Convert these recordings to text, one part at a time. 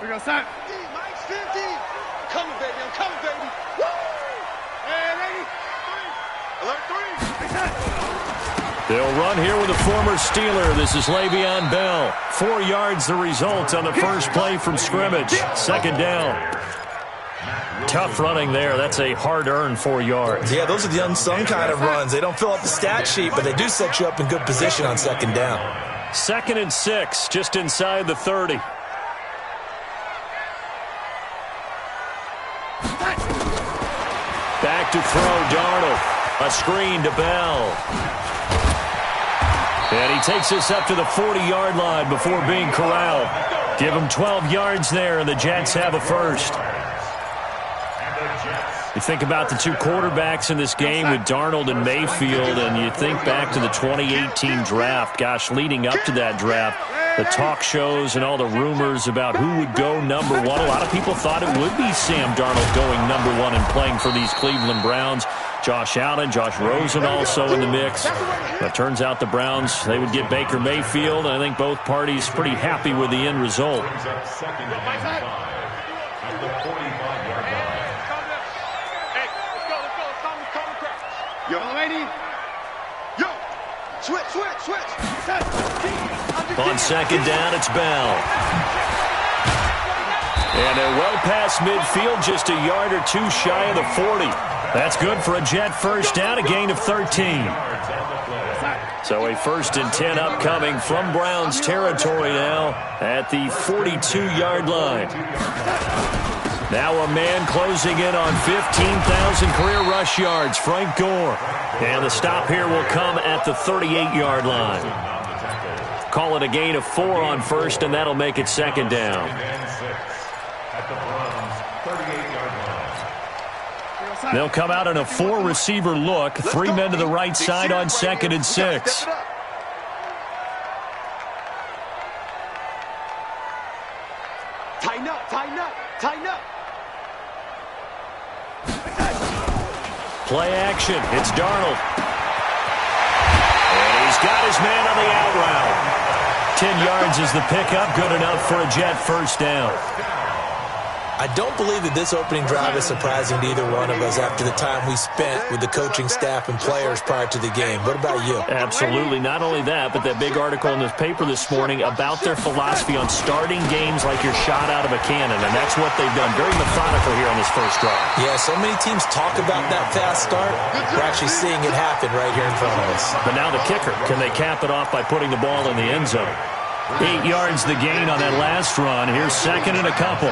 We got Sam. Mike's 50. Coming, baby. I'm coming, baby. Woo! And 80. Alert 3. They'll run here with a former Steeler. This is Le'Veon Bell. 4 yards the result on the first play from scrimmage. Second down. Tough running there. That's a hard-earned 4 yards. Yeah, those are the unsung kind of runs. They don't fill up the stat sheet, but they do set you up in good position on second down. 2nd and 6, just inside the 30. Back to throw, Darnold. A screen to Bell. And he takes us up to the 40-yard line before being corralled. Give him 12 yards there, and the Jets have a first. You think about the two quarterbacks in this game with Darnold and Mayfield, and you think back to the 2018 draft. Gosh, leading up to that draft, the talk shows and all the rumors about who would go number one. A lot of people thought it would be Sam Darnold going number one and playing for these Cleveland Browns. Josh Allen, Josh Rosen also in the mix. But it turns out the Browns, they would get Baker Mayfield, and I think both parties pretty happy with the end result. Yo, lady. Yo. Switch. On second down, it's Bell. And they're well past midfield, just a yard or two shy of the 40. That's good for a Jet first down, a gain of 13. So a 1st and 10 upcoming from Browns territory now at the 42-yard line. Now a man closing in on 15,000 career rush yards, Frank Gore. And the stop here will come at the 38-yard line. Call it a gain of 4 on first, and that'll make it second down. They'll come out in a 4-receiver look. 3 men to the right side on 2nd and 6. Tighten up. Play action. It's Darnold. And he's got his man on the out route. 10 yards is the pickup. Good enough for a Jet first down. I don't believe that this opening drive is surprising to either one of us after the time we spent with the coaching staff and players prior to the game. What about you? Absolutely. Not only that, but that big article in the paper this morning about their philosophy on starting games like you're shot out of a cannon, and that's what they've done. Very methodical here on this first drive. Yeah, so many teams talk about that fast start. We're actually seeing it happen right here in front of us. But now the kicker. Can they cap it off by putting the ball in the end zone? 8 yards the gain on that last run. Here's 2nd and a couple.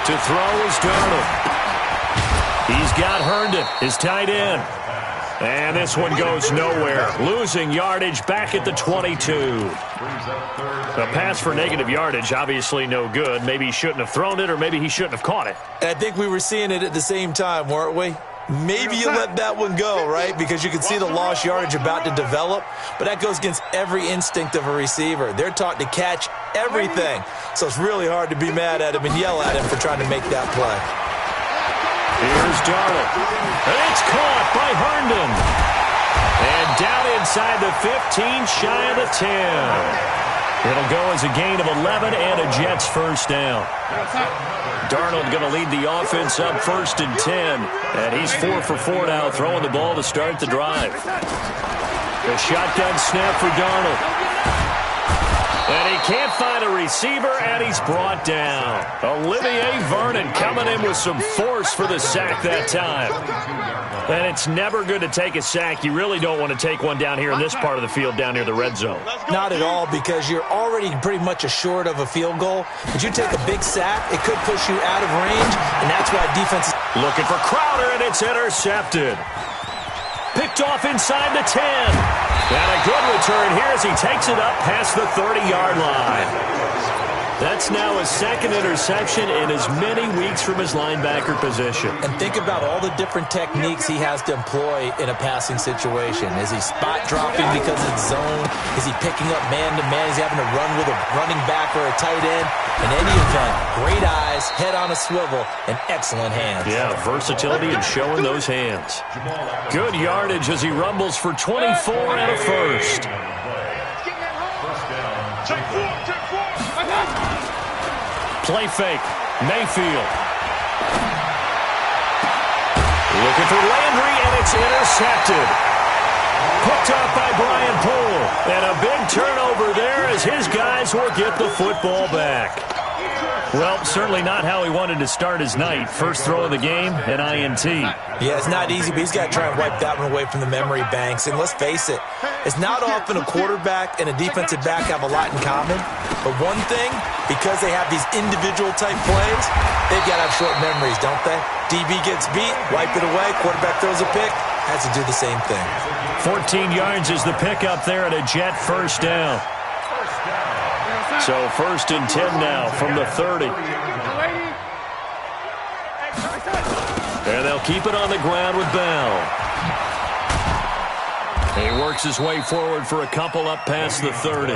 To throw is Darnold. He's got Herndon, his tight end. And this one goes nowhere. Losing yardage back at the 22. A pass for negative yardage, obviously no good. Maybe he shouldn't have thrown it, or maybe he shouldn't have caught it. I think we were seeing it at the same time, weren't we? Maybe you let that one go, right? Because you can see the lost yardage about to develop. But that goes against every instinct of a receiver. They're taught to catch everything. So it's really hard to be mad at him and yell at him for trying to make that play. Here's Darnold. And it's caught by Herndon. And down inside the 15, shy of the 10. It'll go as a gain of 11 and a Jets first down. Darnold going to lead the offense up 1st and 10. And he's 4 for 4 now, throwing the ball to start the drive. The shotgun snap for Darnold. And he can't find a receiver, and he's brought down. Olivier Vernon coming in with some force for the sack that time. And it's never good to take a sack. You really don't want to take one down here in this part of the field, down near the red zone. Not at all, because you're already pretty much assured of a field goal. But you take a big sack, it could push you out of range, and that's why defense is looking for Crowder, and it's intercepted. Picked off inside the 10. And a good return here as he takes it up past the 30-yard line. That's now his second interception in as many weeks from his linebacker position. And think about all the different techniques he has to employ in a passing situation. Is he spot dropping because it's zone? Is he picking up man-to-man? Is he having to run with a running back or a tight end? In any event, great eyes, head on a swivel, and excellent hands. Yeah, versatility and showing those hands. Good yardage as he rumbles for 24 and a first. Play fake. Mayfield. Looking for Landry, and it's intercepted. Picked off by Brian Poole. And a big turnover there as his guys will get the football back. Well, certainly not how he wanted to start his night. First throw of the game, an INT. Yeah, it's not easy, but he's got to try and wipe that one away from the memory banks. And let's face it, it's not often a quarterback and a defensive back have a lot in common. But one thing, because they have these individual type plays, they've got to have short memories, don't they? DB gets beat, wipe it away, quarterback throws a pick, has to do the same thing. 14 yards is the pickup there at a Jet first down. So 1st and 10 now from the 30. And they'll keep it on the ground with Bell. He works his way forward for a couple up past the 30.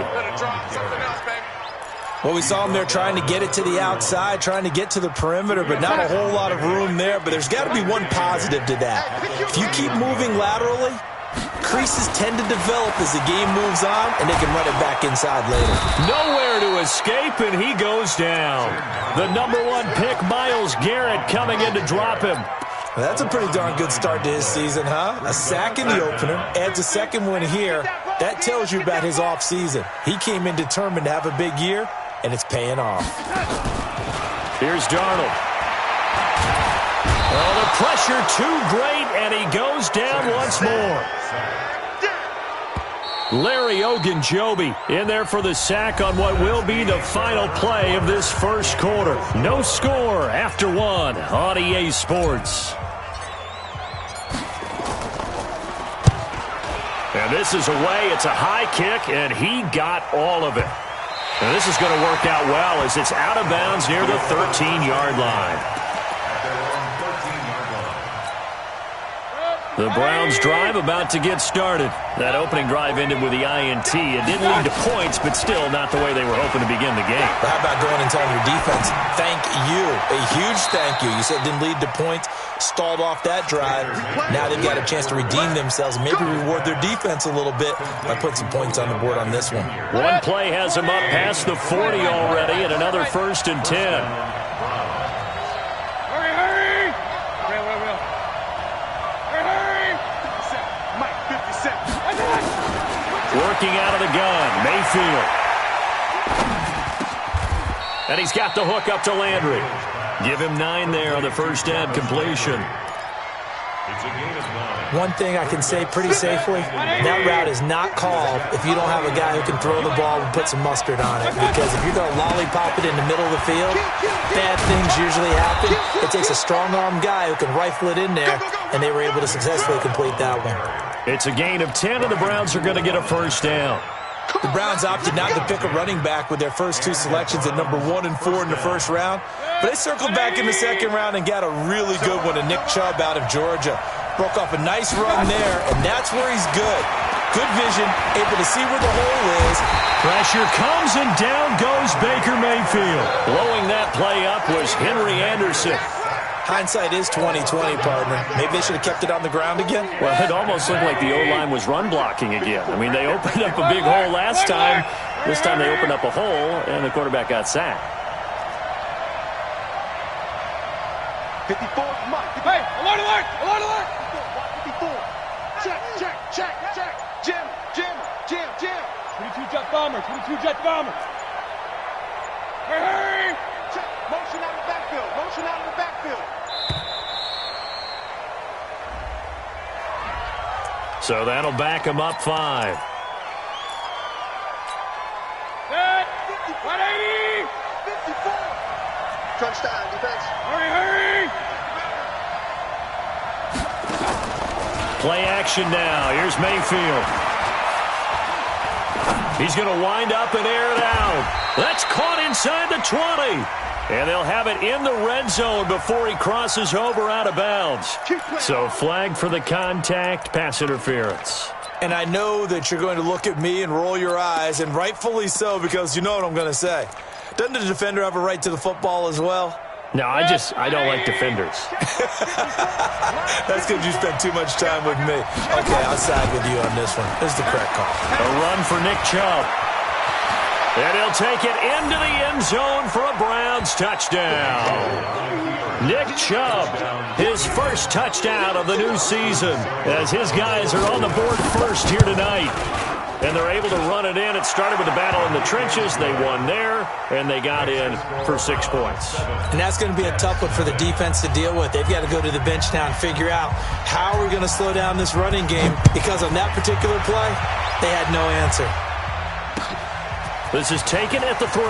Well, we saw him there trying to get it to the outside, trying to get to the perimeter, but not a whole lot of room there. But there's got to be one positive to that. If you keep moving laterally, creases tend to develop as the game moves on, and they can run it back inside later. Nowhere to escape, and he goes down. The #1 pick, Myles Garrett, coming in to drop him. Well, that's a pretty darn good start to his season, huh? A sack in the opener, adds a second one here. That tells you about his offseason. He came in determined to have a big year, and it's paying off. Here's Darnold. Oh, the pressure too great, and he goes down once more. Larry Ogunjobi in there for the sack on what will be the final play of this first quarter. No score after one on EA Sports. And this is away. It's a high kick, and he got all of it. And this is going to work out well as it's out of bounds near the 13-yard line. The Browns drive about to get started. That opening drive ended with the INT. It didn't lead to points, but still not the way they were hoping to begin the game. But how about going and telling your defense, thank you, a huge thank you. You said it didn't lead to points, stalled off that drive. Now they've got a chance to redeem themselves and maybe reward their defense a little bit by putting some points on the board on this one. One play has them up past the 40 already, and another 1st and 10. Working out of the gun, Mayfield. And he's got the hook up to Landry. Give him 9 there on the first down completion. One thing I can say pretty safely, that route is not called if you don't have a guy who can throw the ball and put some mustard on it. Because if you're going to lollipop it in the middle of the field, bad things usually happen. It takes a strong-arm guy who can rifle it in there, and they were able to successfully complete that one. It's a gain of 10, and the Browns are going to get a first down. The Browns opted not to pick a running back with their first 2 selections at number 1 and 4 in the first round. But they circled back in the second round and got a really good one to Nick Chubb out of Georgia. Broke off a nice run there, and that's where he's good. Good vision, able to see where the hole is. Pressure comes, and down goes Baker Mayfield. Blowing that play up was Henry Anderson. Hindsight is 20/20, partner. Maybe they should have kept it on the ground again. Well, it almost looked like the O-line was run blocking again. I mean, they opened up a big hole last time. This time they opened up a hole, and the quarterback got sacked. 54, Mike. Hey, alert, alert, alert, alert. 54. Check. Jim. 22 Jet Bomber, 22 Jet Bomber. Hey! Check. Motion out of the backfield. So that'll back him up 5. Set. 180. 54. Crunch time, defense. Hurry. Play action now. Here's Mayfield. He's going to wind up and air it out. That's caught inside the 20. And they'll have it in the red zone before he crosses over out of bounds. So flag for the contact, pass interference. And I know that you're going to look at me and roll your eyes, and rightfully so, because you know what I'm going to say. Doesn't the defender have a right to the football as well? No, I don't like defenders. That's because you spent too much time with me. Okay, I'll side with you on this one. This is the correct call. A run for Nick Chubb. And he'll take it into the end zone for a Browns touchdown. Nick Chubb, his first touchdown of the new season, as his guys are on the board first here tonight. And they're able to run it in. It started with a battle in the trenches. They won there, and they got in for 6 points. And that's going to be a tough one for the defense to deal with. They've got to go to the bench now and figure out how we're going to slow down this running game, because on that particular play, they had no answer. This is taken at the 3.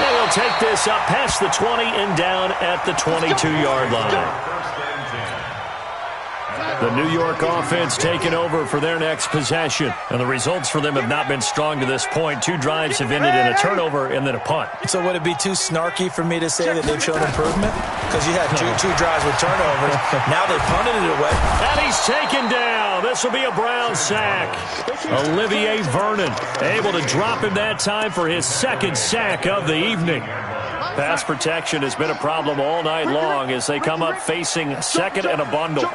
And he'll take this up past the 20 and down at the 22-yard line. The New York offense taking over for their next possession. And the results for them have not been strong to this point. 2 drives have ended in a turnover and then a punt. So would it be too snarky for me to say that they've shown improvement? Because you had two drives with turnovers. Now they punted it away. And he's taken down. This will be a Brown sack. Olivier Vernon able to drop him that time for his 2nd sack of the evening. Pass protection has been a problem all night long as they come up facing 2nd and a bundle.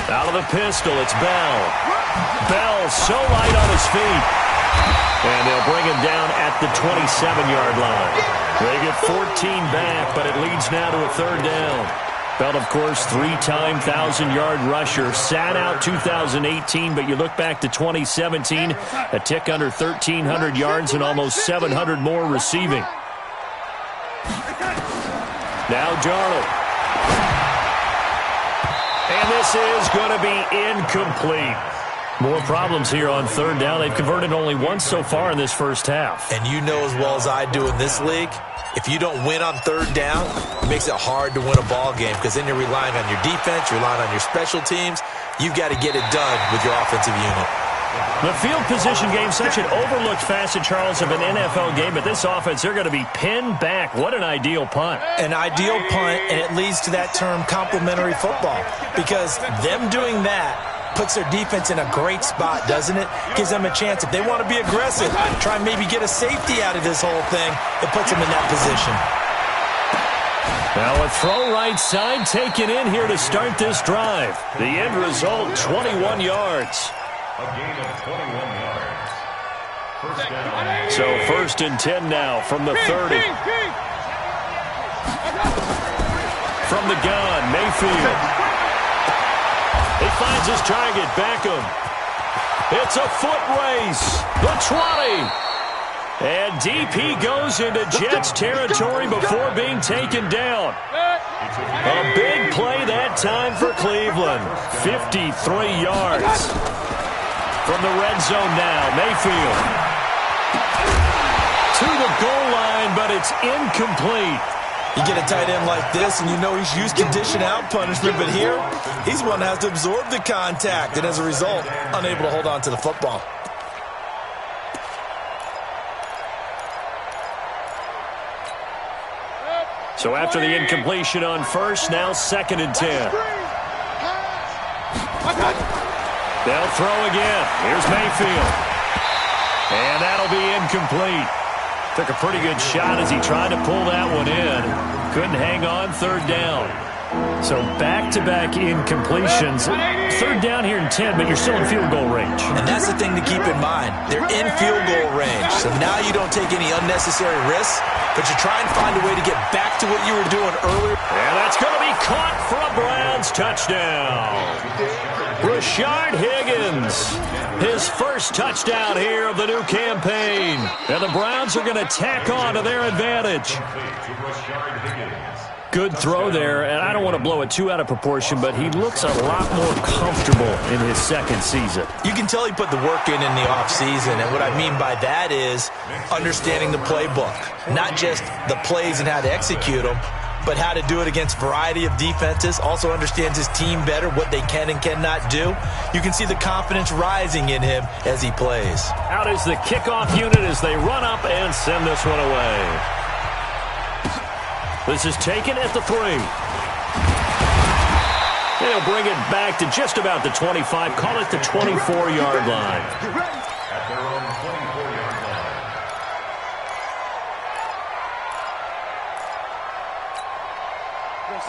Out of the pistol, it's Bell. Bell so light on his feet. And they'll bring him down at the 27-yard line. They get 14 back, but it leads now to a 3rd down. Bell, of course, 3-time 1,000-yard rusher. Sat out 2018, but you look back to 2017, a tick under 1,300 yards and almost 700 more receiving. Now Darnold. And this is going to be incomplete. More problems here on 3rd down. They've converted only once so far in this first half. And you know as well as I do in this league, if you don't win on 3rd down, it makes it hard to win a ball game, because then you're relying on your defense, you're relying on your special teams. You've got to get it done with your offensive unit. The field position game, such an overlooked facet, Charles, of an NFL game, but this offense, they're going to be pinned back. What an ideal punt. An ideal punt, and it leads to that term complementary football, because them doing that puts their defense in a great spot, doesn't it? Gives them a chance. If they want to be aggressive, try and maybe get a safety out of this whole thing, it puts them in that position. Now a throw right side taken in here to start this drive. The end result, 21 yards. A gain of 21 yards. First down. So 1st and 10 now from the 30. From the gun, Mayfield. He finds his target, Beckham. It's a foot race. The 20. And DP goes into Jets territory before being taken down. A big play that time for Cleveland. 53 yards. From the red zone now, Mayfield. To the goal line, but it's incomplete. You get a tight end like this, and you know he's used to dishing out punishment, but here, he's one that has to absorb the contact, and as a result, unable to hold on to the football. So after the incompletion on 1st, now 2nd and 10. They'll throw again. Here's Mayfield. And that'll be incomplete. Took a pretty good shot as he tried to pull that one in. Couldn't hang on, 3rd down. So back-to-back incompletions. 3rd down here in 10, but you're still in field goal range. And that's the thing to keep in mind. They're in field goal range. So now you don't take any unnecessary risks, but you try and find a way to get back to what you were doing earlier. And that's going to be caught for a Browns touchdown. Rashard Higgins, his first touchdown here of the new campaign. And the Browns are going to tack on to their advantage. Good throw there, and I don't want to blow it too out of proportion, but he looks a lot more comfortable in his 2nd season. You can tell he put the work in the offseason, and what I mean by that is understanding the playbook. Not just the plays and how to execute them, but how to do it against a variety of defenses. Also understands his team better, what they can and cannot do. You can see the confidence rising in him as he plays. Out is the kickoff unit as they run up and send this one away. This is taken at the 3. They'll bring it back to just about the 25. Call it the 24-yard line. At their own 24-yard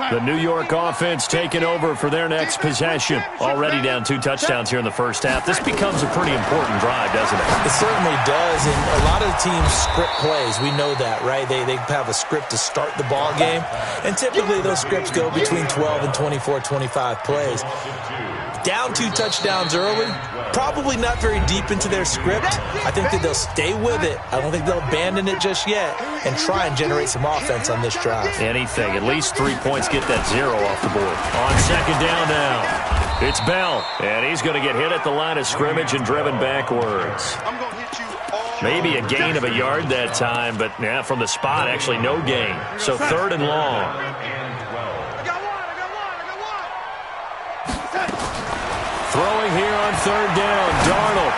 line. The New York offense taking over for their next possession. Already down 2 touchdowns here in the first half. This becomes a pretty important drive, doesn't it? It certainly does, and a lot of the teams script plays. We know that, right? They have a script to start the ball game, and typically those scripts go between 12 and 24, 25 plays. Down 2 touchdowns early, probably not very deep into their script. I think that they'll stay with it. I don't think they'll abandon it just yet and try and generate some offense on this drive. Anything. At least 3 points, get that 0 off the board. On second down now, it's Bell, and he's going to get hit at the line of scrimmage and driven backwards. Maybe a gain of a yard that time, but yeah, from the spot, actually no gain. So 3rd and long. Throwing here on 3rd down, Darnold.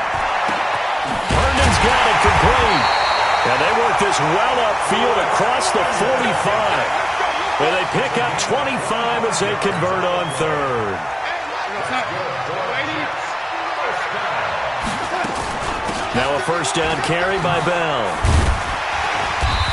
Herndon's got it complete. And they work this well upfield across the 45. And they pick up 25 as they convert on 3rd. Now a first down carry by Bell.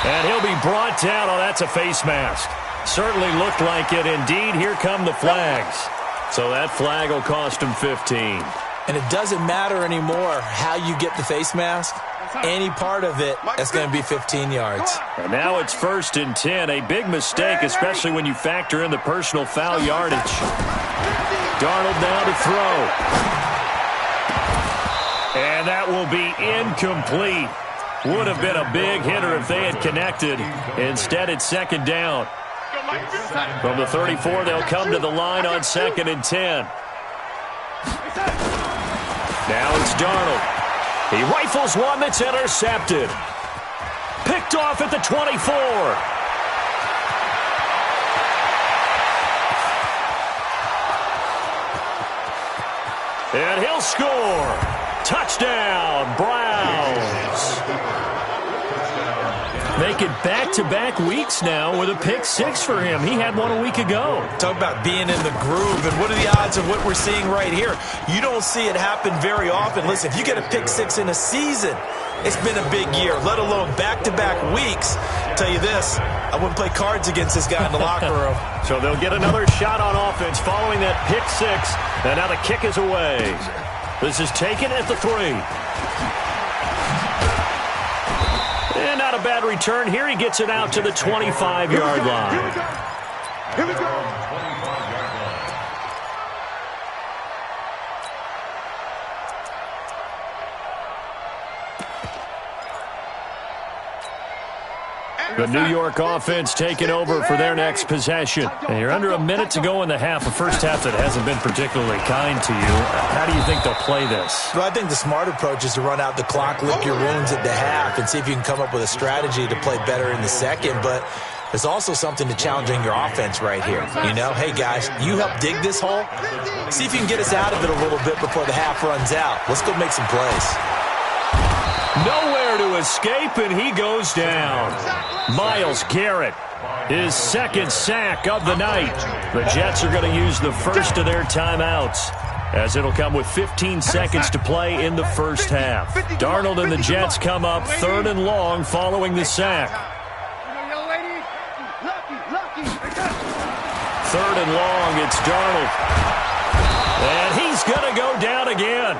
And he'll be brought down. Oh, that's a face mask. Certainly looked like it. Indeed, here come the flags. So that flag will cost him 15. And it doesn't matter anymore how you get the face mask. Any part of it, that's going to be 15 yards. And now it's 1st and 10. A big mistake, especially when you factor in the personal foul yardage. Darnold now to throw. And that will be incomplete. Would have been a big hitter if they had connected. Instead, it's 2nd down. From the 34, they'll come to the line on 2nd and 10. Now it's Darnold. He rifles one that's intercepted. Picked off at the 24. And he'll score. Touchdown, Browns. Make it back-to-back weeks now with a pick-6 for him. He had one a week ago. Talk about being in the groove, and what are the odds of what we're seeing right here? You don't see it happen very often. Listen, if you get a pick-6 in a season, it's been a big year, let alone back-to-back weeks. I'll tell you this, I wouldn't play cards against this guy in the locker room. So they'll get another shot on offense following that pick-6, and now the kick is away. This is taken at the 3. And not a bad return. Here he gets it out to the 25-yard line. Here we go. The New York offense taking over for their next possession. And you're under a minute to go in the half, a first half that hasn't been particularly kind to you. How do you think they'll play this? Well, I think the smart approach is to run out the clock, lick your wounds at the half, and see if you can come up with a strategy to play better in the second. But there's also something to challenging your offense right here. You know, hey, guys, you help dig this hole. See if you can get us out of it a little bit before the half runs out. Let's go make some plays. Nowhere to escape, and he goes down. Myles Garrett, his 2nd sack of the night. The Jets are going to use the first of their timeouts, as it'll come with 15 seconds to play in the first half. Darnold and the Jets come up 3rd and long following the sack. 3rd and long, it's Darnold. And he's going to go down again.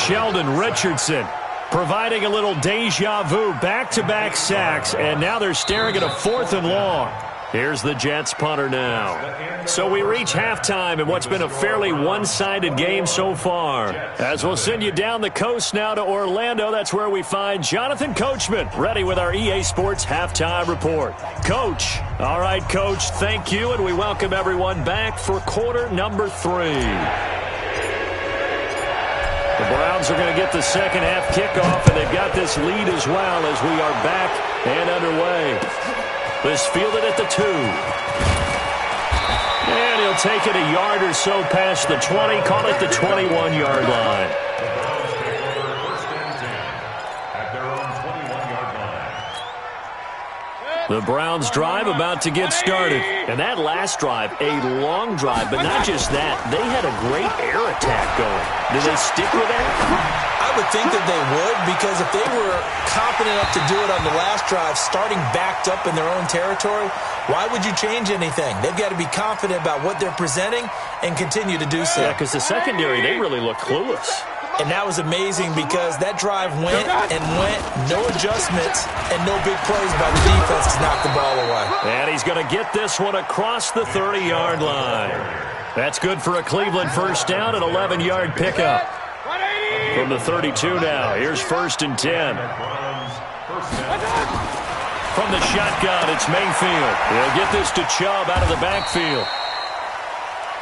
Sheldon Richardson providing a little deja vu, back-to-back sacks, and now they're staring at a 4th and long. Here's the Jets punter now. So we reach halftime in what's been a fairly one-sided game so far. As we'll send you down the coast now to Orlando, that's where we find Jonathan Coachman, ready with our EA Sports Halftime Report. Coach. All right, Coach, thank you, and we welcome everyone back for quarter number 3. The Browns are going to get the second half kickoff, and they've got this lead as well as we are back and underway. This fielded at the 2. And he'll take it a yard or so past the 20, call it the 21-yard line. The Browns take over first and 10 at their own 21-yard line. The Browns drive about to get started. And that last drive, a long drive, but not just that. They had a great air attack going. Do they stick with that? I would think that they would, because if they were confident enough to do it on the last drive, starting backed up in their own territory, why would you change anything? They've got to be confident about what they're presenting and continue to do so. Yeah, because the secondary, they really look clueless. And that was amazing because that drive went and went, no adjustments, and no big plays by the defense to knock the ball away. And he's going to get this one across the 30-yard line. That's good for a Cleveland first down, an 11-yard pickup. From the 32 now, here's first and 10. From the shotgun, it's Mayfield. He'll get this to Chubb out of the backfield.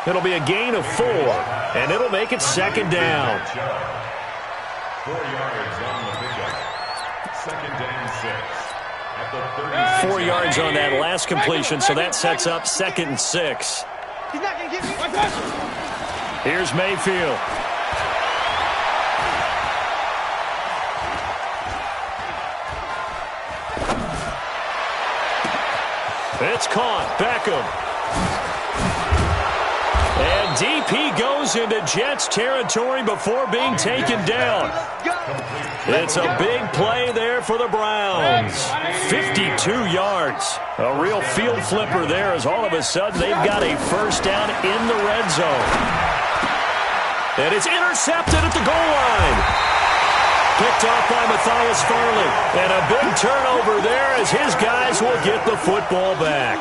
It'll be a gain of 4, and it'll make it second down. 4 yards on the pickup. Second and 6 at the 30. 4 yards on that last completion, so that sets up second and 6. He's not going to give me. Here's Mayfield. It's caught. Beckham. And deep he goes into Jets territory before being taken down. It's a big play there for the Browns. 52 yards. A real field flipper there, as all of a sudden they've got a first down in the red zone. And it's intercepted at the goal line. Picked off by Matthias Farley. And a big turnover there as his guys will get the football back.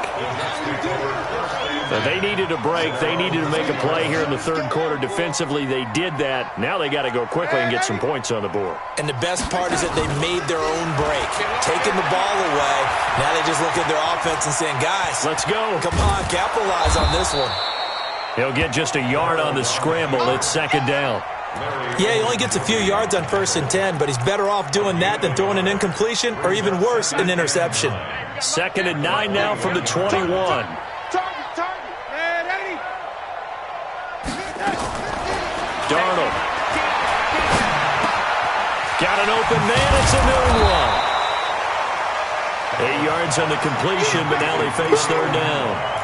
But they needed a break. They needed to make a play here in the third quarter. Defensively, they did that. Now they got to go quickly and get some points on the board. And the best part is that they made their own break. Taking the ball away. Now they just look at their offense and saying, guys, let's go. Come on, capitalize on this one. He'll get just a yard on the scramble. It's second down. Yeah, he only gets a few yards on first and 10, but he's better off doing that than throwing an incompletion or even worse, an interception. Second and 9 now from the 21. Darnold. Got an open man. It's a new one. 8 yards on the completion, but now they face third down.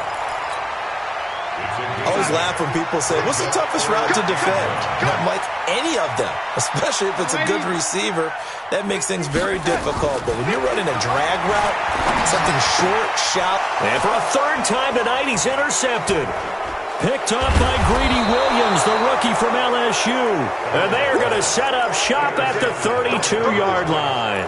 I always laugh when people say, what's the toughest route to defend? And I'm like, any of them, especially if it's a good receiver. That makes things very difficult. But when you're running a drag route, something short, shallow. And for a third time tonight, he's intercepted. Picked up by Greedy Williams, the rookie from LSU. And they are going to set up shop at the 32-yard line.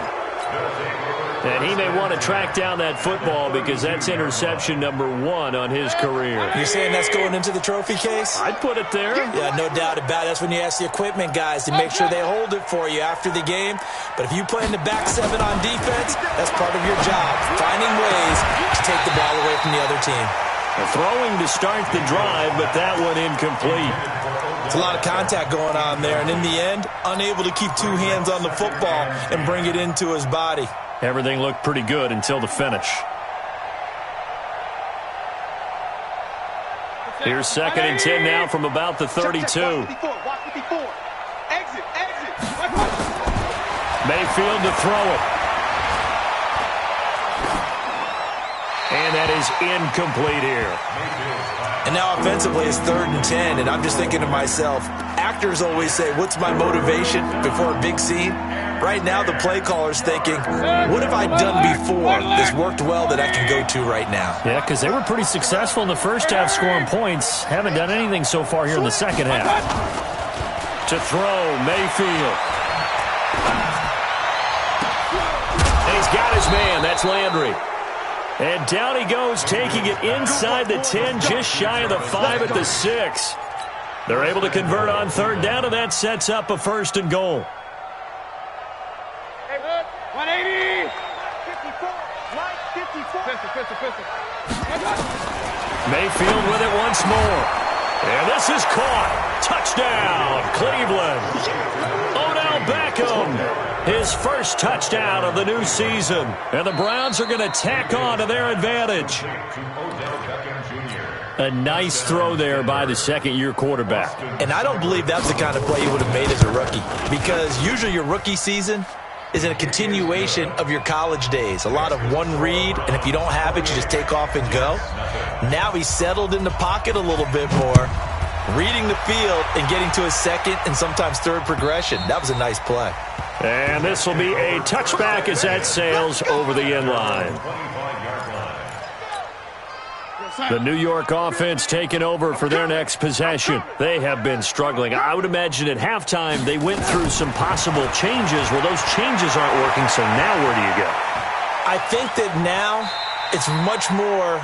And he may want to track down that football because that's interception number 1 on his career. You're saying that's going into the trophy case? I'd put it there. Yeah, no doubt about it. That's when you ask the equipment guys to make sure they hold it for you after the game. But if you play in the back 7 on defense, that's part of your job, finding ways to take the ball away from the other team. Throwing to start the drive, but that one incomplete. It's a lot of contact going on there, and in the end, unable to keep 2 hands on the football and bring it into his body. Everything looked pretty good until the finish. Here's second and 10 now from about the 32. Mayfield to throw it. And that is incomplete here. And now offensively it's third and 10, and I'm just thinking to myself, actors always say, what's my motivation before a big scene? Right now the play caller's thinking, what have I done before that's worked well that I can go to right now? Yeah, because they were pretty successful in the first half scoring points. Haven't done anything so far here in the second half. To throw, Mayfield. And he's got his man. That's Landry. And down he goes, taking it inside the 10, just shy of the 5 at the 6. They're able to convert on third down, and that sets up a first and goal. 180! 54. Mayfield with it once more. And this is caught. Touchdown, Cleveland. Odell Beckham. his first touchdown of the new season. And the Browns are going to tack on to their advantage. A nice throw there by the second-year quarterback. And I don't believe that's the kind of play you would have made as a rookie, because usually your rookie season is a continuation of your college days. A lot of one read, and if you don't have it, you just take off and go. Now he's settled in the pocket a little bit more, reading the field and getting to his second and sometimes third progression. That was a nice play. And this will be a touchback as that sails over the end line. The New York offense taking over for their next possession. They have been struggling. I would imagine at halftime they went through some possible changes. Well, those changes aren't working, so now where do you go? I think that now it's much more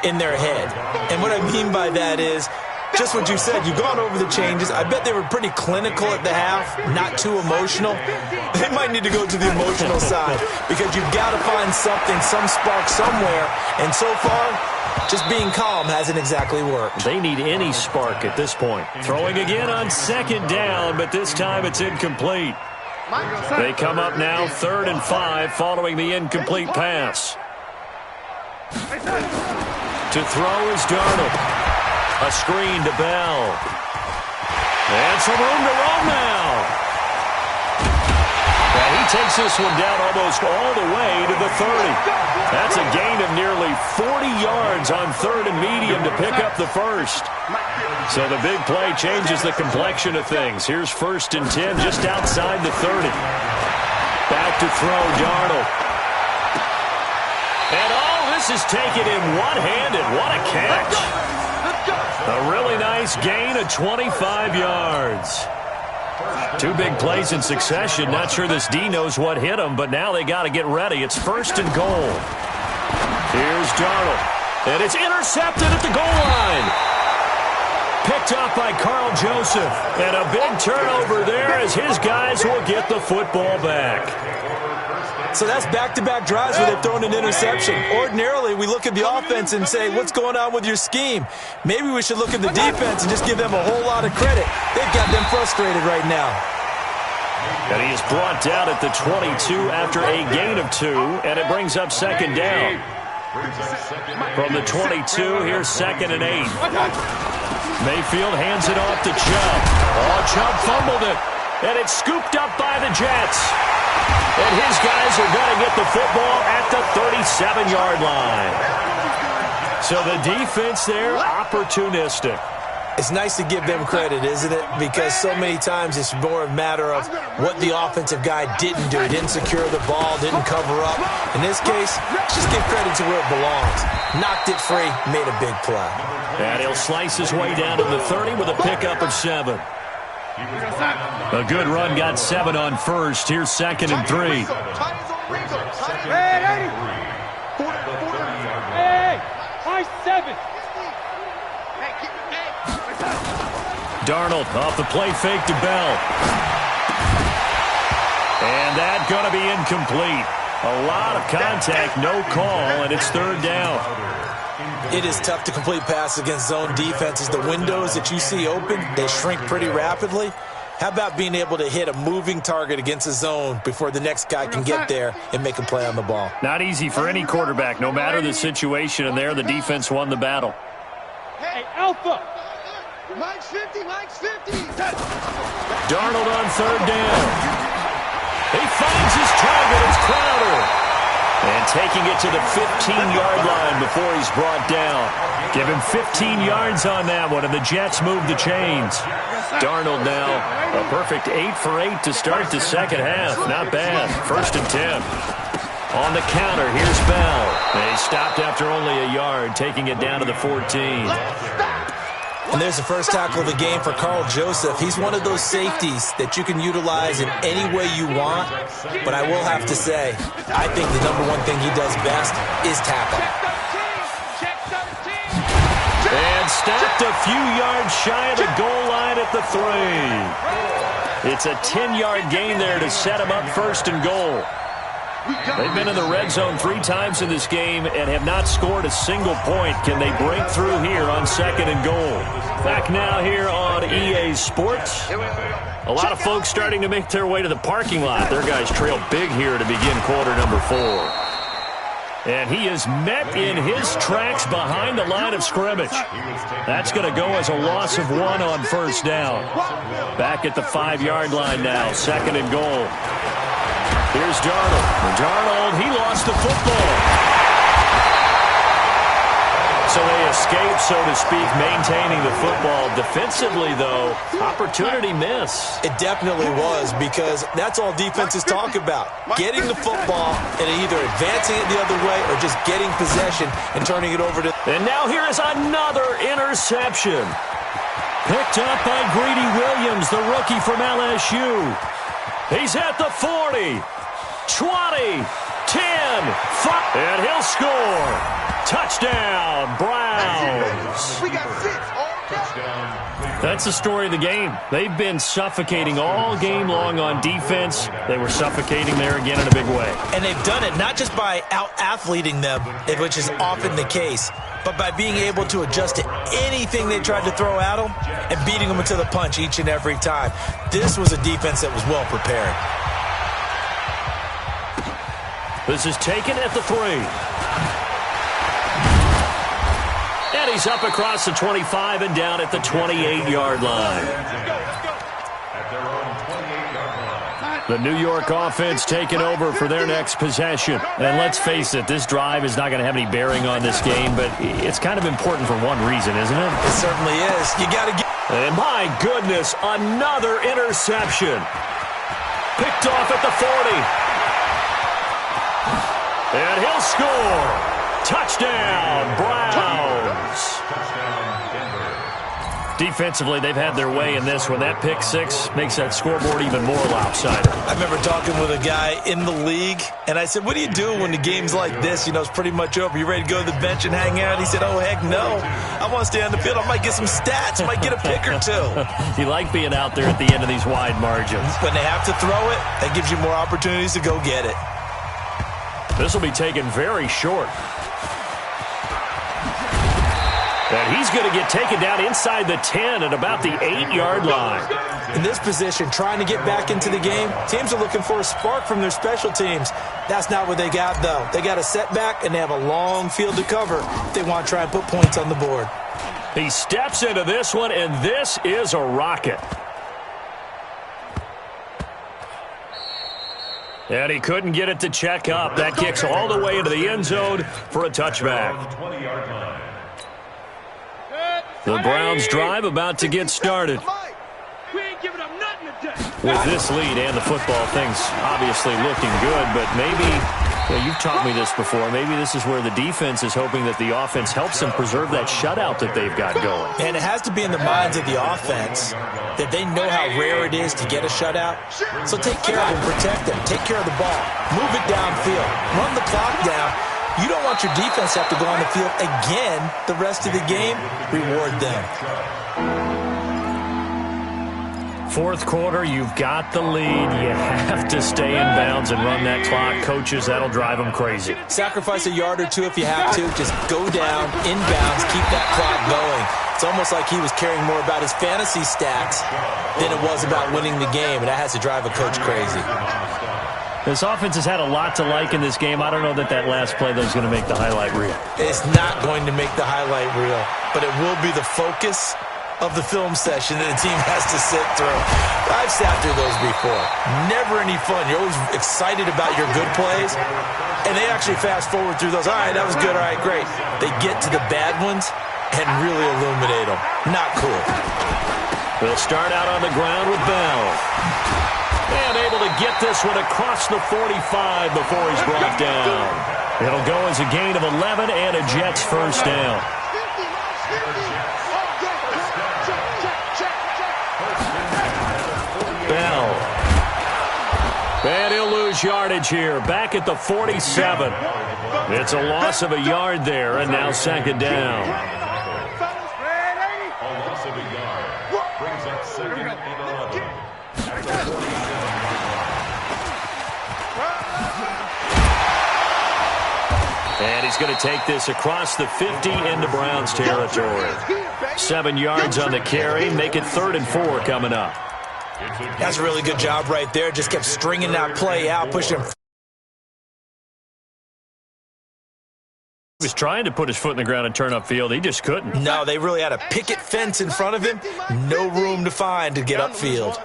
in their head. And what I mean by that is just what you said. You've gone over the changes. I bet they were pretty clinical at the half, not too emotional. They might need to go to the emotional side because you've got to find something, some spark somewhere. And so far, just being calm hasn't exactly worked. They need any spark at this point. Throwing again on second down, but this time it's incomplete. They come up now 3rd and 5 following the incomplete pass. To throw is Darnold. A screen to Bell. And some room to roam now. And he takes this one down almost all the way to the 30. That's a gain of nearly 40 yards on 3rd and medium to pick up the first. So the big play changes the complexion of things. Here's 1st and 10 just outside the 30. Back to throw, Darnold. And this is taken in one-handed. What a catch. A really nice gain of 25 yards. 2 big plays in succession. Not sure this D knows what hit him, but now they got to get ready. It's 1st and goal. Here's Darnold. And it's intercepted at the goal line. Picked up by Carl Joseph. And a big turnover there as his guys will get the football back. So that's back-to-back drives where they've thrown an interception. Ordinarily, we look at the offense and say, what's going on with your scheme? Maybe we should look at the defense and just give them a whole lot of credit. They've got them frustrated right now. And he is brought down at the 22 after a gain of 2, and it brings up 2nd down. From the 22, here's 2nd and 8. Mayfield hands it off to Chubb. Oh, Chubb fumbled it, and it's scooped up by the Jets. And his guys are going to get the football at the 37-yard line. So the defense there, opportunistic. It's nice to give them credit, isn't it? Because so many times it's more a matter of what the offensive guy didn't do. He didn't secure the ball, didn't cover up. In this case, just give credit to where it belongs. Knocked it free, made a big play. And he'll slice his way down to the 30 with a pickup of 7. A good run, got 7 on first. Here's 2nd and 3. Hey, high 7. Darnold off the play fake to Bell. And that's going to be incomplete. A lot of contact, no call, and it's 3rd down. It is tough to complete passes against zone defenses. The windows that you see open, they shrink pretty rapidly. How about being able to hit a moving target against a zone before the next guy can get there and make a play on the ball? Not easy for any quarterback, no matter the situation, and there the defense won the battle. Hey, Alpha. Mike's 50, Mike's 50. Darnold on 3rd down. He finds his target. It's Crowder. And taking it to the 15-yard line before he's brought down. Give him 15 yards on that one, and the Jets move the chains. Darnold now, a perfect 8 for 8 to start the second half. Not bad. 1st and 10. On the counter, here's Bell. They stopped after only a yard, taking it down to the 14. And there's the first tackle of the game for Carl Joseph. He's one of those safeties that you can utilize in any way you want. But I will have to say, I think the number one thing he does best is tackle. And stopped a few yards shy of the goal line at the 3. It's a 10-yard gain there to set him up 1st and goal. They've been in the red zone 3 times in this game and have not scored a single point. Can they break through here on 2nd and goal? Back now here on EA Sports. A lot of folks starting to make their way to the parking lot. Their guys trail big here to begin quarter number 4. And he is met in his tracks behind the line of scrimmage. That's going to go as a loss of 1 on 1st down. Back at the 5-yard line now, 2nd and goal. Here's Darnold. Darnold, he lost the football. So they escape, so to speak, maintaining the football. Defensively, though, opportunity miss. It definitely was, because that's all defenses talk about. Getting the football and either advancing it the other way or just getting possession and turning it over to... And now here is another interception. Picked up by Greedy Williams, the rookie from LSU. He's at the 40, 20, 10, 5, and he'll score. Touchdown, Browns. We got 6. That's the story of the game. They've been suffocating all game long on defense. They were suffocating there again in a big way. And they've done it not just by out-athleting them, which is often the case, but by being able to adjust to anything they tried to throw at them and beating them into the punch each and every time. This was a defense that was well prepared. This is taken at the 3. And he's up across the 25 and down at the 28-yard line. The New York offense taking over for their next possession. And let's face it, this drive is not going to have any bearing on this game, but it's kind of important for one reason, isn't it? It certainly is. You got to get... And my goodness, another interception. Picked off at the 40. And he'll score. Touchdown, Browns. Defensively, they've had their way in this one. That pick 6 makes that scoreboard even more lopsided. I remember talking with a guy in the league, and I said, what do you do when the game's like this? You know, it's pretty much over. You ready to go to the bench and hang out? He said, oh, heck no. I want to stay on the field. I might get some stats. I might get a pick or 2. You like being out there at the end of these wide margins. When they have to throw it, that gives you more opportunities to go get it. This will be taken very short. And he's going to get taken down inside the 10 at about the 8-yard line. In this position, trying to get back into the game, teams are looking for a spark from their special teams. That's not what they got, though. They got a setback, and they have a long field to cover if they want to try and put points on the board. He steps into this one, and this is a rocket. And he couldn't get it to check up. That kicks all the way into the end zone for a touchback. The Browns drive about to get started. We ain't giving up nothing today. With this lead and the football, things obviously looking good, but maybe, you've taught me this before, maybe this is where the defense is hoping that the offense helps them preserve that shutout that they've got going. And it has to be in the minds of the offense that they know how rare it is to get a shutout. So take care of them, protect them, take care of the ball, move it downfield, run the clock down. You don't want your defense to have to go on the field again the rest of the game. Reward them. Fourth quarter, you've got the lead. You have to stay in bounds and run that clock. Coaches, that'll drive them crazy. Sacrifice a yard or 2 if you have to. Just go down, in bounds, keep that clock going. It's almost like he was caring more about his fantasy stats than it was about winning the game, and that has to drive a coach crazy. This offense has had a lot to like in this game. I don't know that last play, though, is going to make the highlight reel. It's not going to make the highlight reel, but it will be the focus of the film session that the team has to sit through. I've sat through those before. Never any fun. You're always excited about your good plays, and they actually fast forward through those. All right, that was good. All right, great. They get to the bad ones and really illuminate them. Not cool. They'll start out on the ground with Bell. And able to get this one across the 45 before he's brought down. It'll go as a gain of 11 and a Jets first down. Bell. And he'll lose yardage here. Back at the 47. It's a loss of a yard there, and now 2nd down. A loss of a yard brings up 2nd and 11. And he's going to take this across the 50 into Browns territory. 7 yards on the carry. Make it 3rd and 4 coming up. That's a really good job right there. Just kept stringing that play out, pushing. He was trying to put his foot in the ground and turn upfield. He just couldn't. No, they really had a picket fence in front of him. No room to find to get upfield.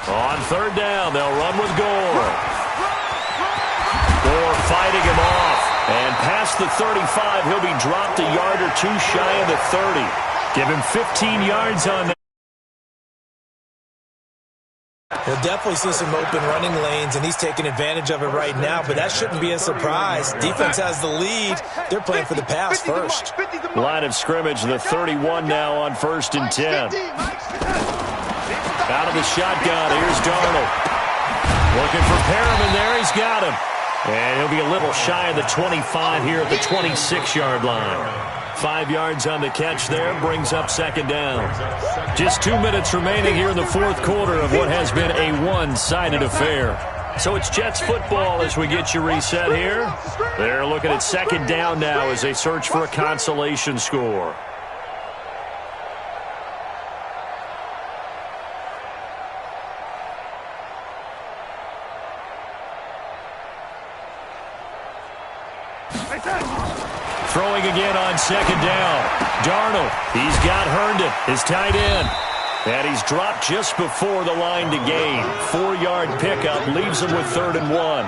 On 3rd down, they'll run with Gore. Gore fighting him off. And past the 35, he'll be dropped a yard or 2 shy of the 30. Give him 15 yards on that. He'll definitely see some open running lanes, and he's taking advantage of it right now, but that shouldn't be a surprise. Defense has the lead. They're playing for the pass first. Line of scrimmage, the 31 now on 1st and 10. Out of the shotgun, here's Darnold. Looking for Perriman there, he's got him. And he'll be a little shy of the 25 here at the 26-yard line. 5 yards on the catch there, brings up 2nd down. Just 2 minutes remaining here in the 4th quarter of what has been a one-sided affair. So it's Jets football as we get you reset here. They're looking at 2nd down now as they search for a consolation score. Throwing again on 2nd down. Darnold, he's got Herndon, his tight end. And he's dropped just before the line to gain. 4-yard pickup leaves him with 3rd and 1.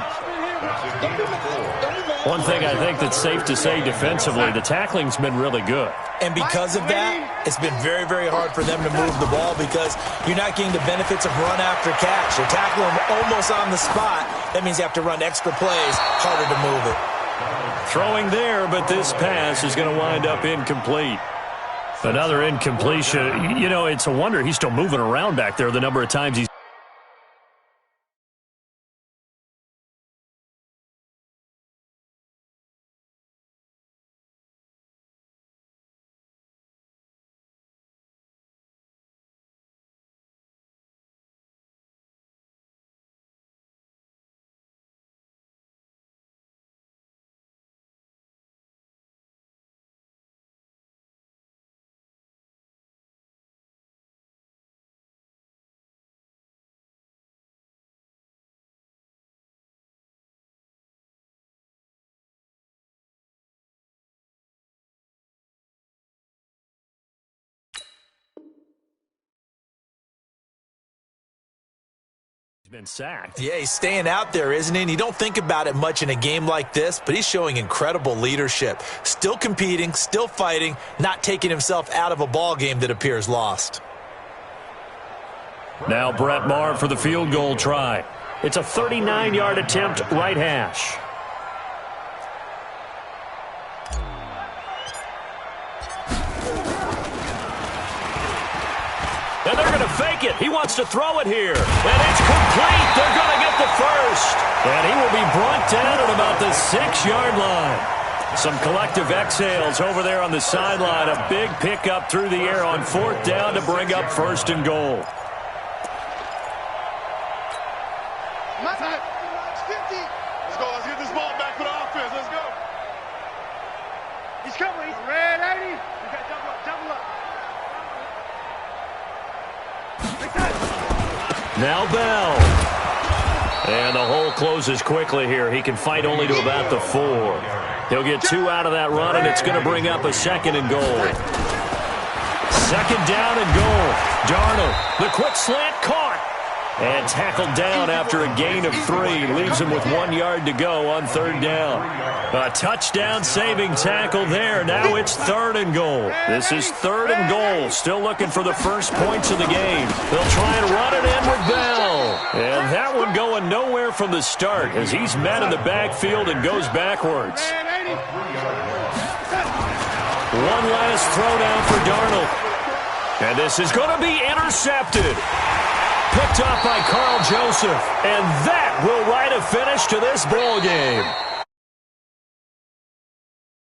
One thing I think that's safe to say defensively, the tackling's been really good. And because of that, it's been very, very hard for them to move the ball because you're not getting the benefits of run after catch. You're tackling them almost on the spot. That means you have to run extra plays, harder to move it. Throwing there, but this pass is going to wind up incomplete. Another incompletion. You know, it's a wonder he's still moving around back there the number of times he's been sacked. Yeah, he's staying out there, isn't he? And you don't think about it much in a game like this, but he's showing incredible leadership. Still competing, still fighting, not taking himself out of a ball game that appears lost. Now Brett Maher for the field goal try. It's a 39-yard attempt, right hash. And they're going to fake it. He wants to throw it here. And it's complete. They're going to get the first. And he will be brought down at about the 6-yard line. Some collective exhales over there on the sideline. A big pickup through the air on 4th down to bring up 1st and goal. Let's go. Let's get this ball back for the offense. Let's go. He's coming. He's red 80. We got double up. Double up. Now Bell. And the hole closes quickly here. He can fight only to about the 4. He'll get 2 out of that run, and it's going to bring up a 2nd and goal. 2nd down and goal. Darnold, the quick slant caught. And tackled down after a gain of 3. Leaves him with 1 yard to go on 3rd down. A touchdown-saving tackle there. Now it's 3rd and goal. This is 3rd and goal. Still looking for the first points of the game. They'll try and run it in with Bell. And that one going nowhere from the start as he's met in the backfield and goes backwards. One last throw down for Darnold. And this is going to be intercepted. Picked off by Carl Joseph. And that will write a finish to this ball game.